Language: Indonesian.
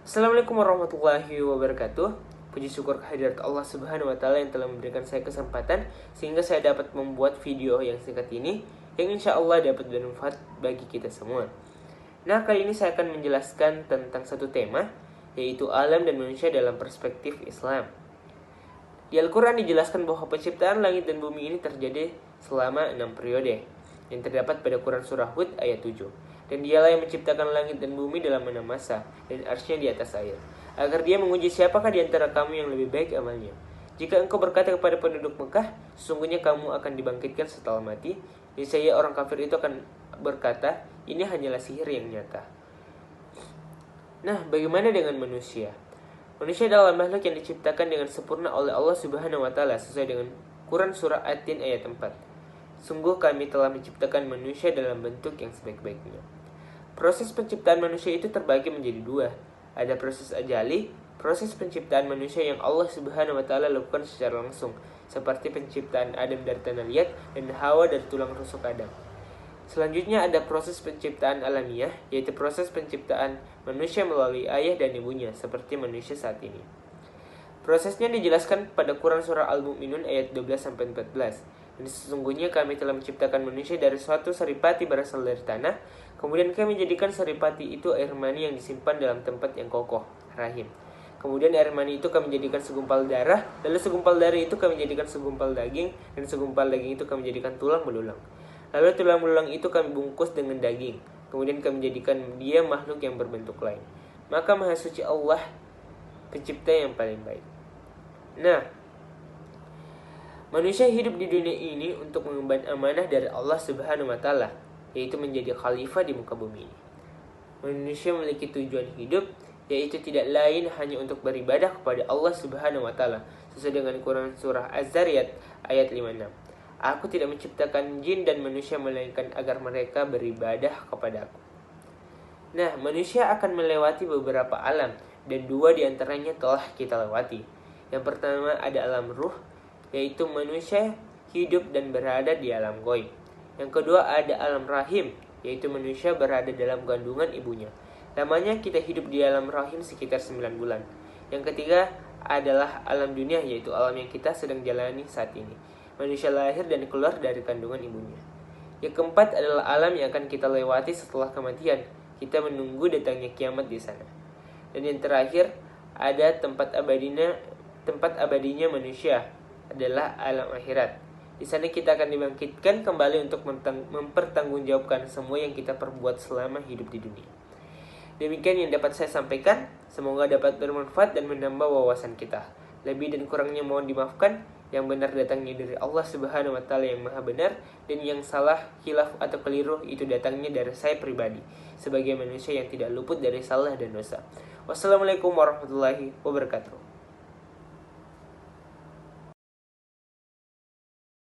Assalamualaikum warahmatullahi wabarakatuh. Puji syukur kehadirat Allah Subhanahu wa taala yang telah memberikan saya kesempatan sehingga saya dapat membuat video yang singkat ini yang insya Allah dapat bermanfaat bagi kita semua. Nah, kali ini saya akan menjelaskan tentang satu tema, yaitu alam dan manusia dalam perspektif Islam. Di Al-Quran dijelaskan bahwa penciptaan langit dan bumi ini terjadi selama 6 periode yang terdapat pada Quran Surah Hud ayat 7. Dan dialah yang menciptakan langit dan bumi dalam 6 masa dan arsy-Nya di atas air, agar dia menguji siapakah di antara kamu yang lebih baik amalnya. Jika engkau berkata kepada penduduk Mekah, sesungguhnya kamu akan dibangkitkan setelah mati, niscaya orang kafir itu akan berkata, ini hanyalah sihir yang nyata. Nah, bagaimana dengan manusia? Manusia adalah makhluk yang diciptakan dengan sempurna oleh Allah Subhanahu wa taala sesuai dengan Quran Surah At-Tin ayat 4. Sungguh kami telah menciptakan manusia dalam bentuk yang sebaik-baiknya. Proses penciptaan manusia itu terbagi menjadi dua. Ada proses ajali, proses penciptaan manusia yang Allah Subhanahu wa taala lakukan secara langsung, seperti penciptaan Adam dari tanah liat dan Hawa dari tulang rusuk Adam. Selanjutnya ada proses penciptaan alamiah, yaitu proses penciptaan manusia melalui ayah dan ibunya, seperti manusia saat ini. Prosesnya dijelaskan pada Quran Surah Al-Mu'minun ayat 12-14. Dan sesungguhnya kami telah menciptakan manusia dari suatu saripati berasal dari tanah, kemudian kami jadikan saripati itu air mani yang disimpan dalam tempat yang kokoh, rahim. Kemudian air mani itu kami jadikan segumpal darah, lalu segumpal darah itu kami jadikan segumpal daging, dan segumpal daging itu kami jadikan tulang belulang. Lalu tulang belulang itu kami bungkus dengan daging, kemudian kami jadikan dia makhluk yang berbentuk lain. Maka Maha Suci Allah, pencipta yang paling baik. Nah, manusia hidup di dunia ini untuk mengemban amanah dari Allah Subhanahu wa taala, yaitu menjadi khalifah di muka bumi ini. Manusia memiliki tujuan hidup, yaitu tidak lain hanya untuk beribadah kepada Allah Subhanahu wa taala, sesuai dengan Quran Surah Az-Zariyat ayat 56. Aku tidak menciptakan jin dan manusia melainkan agar mereka beribadah kepadaku. Nah, manusia akan melewati beberapa alam, dan dua diantaranya telah kita lewati. Yang pertama ada alam ruh, yaitu manusia hidup dan berada di alam gaib. Yang kedua ada alam rahim, yaitu manusia berada dalam kandungan ibunya. Lamanya kita hidup di alam rahim sekitar 9 bulan. Yang ketiga adalah alam dunia, yaitu alam yang kita sedang jalani saat ini. Manusia lahir dan keluar dari kandungan ibunya. Yang keempat adalah alam yang akan kita lewati setelah kematian. Kita menunggu datangnya kiamat di sana. Dan yang terakhir ada tempat abadinya manusia, adalah alam akhirat. Di sana kita akan dibangkitkan kembali untuk mempertanggungjawabkan semua yang kita perbuat selama hidup di dunia. Demikian yang dapat saya sampaikan. Semoga dapat bermanfaat dan menambah wawasan kita. Lebih dan kurangnya mohon dimaafkan. Yang benar datangnya dari Allah Subhanahu wa taala yang Maha benar, dan yang salah, khilaf atau keliru itu datangnya dari saya pribadi sebagai manusia yang tidak luput dari salah dan dosa. Wassalamualaikum warahmatullahi wabarakatuh.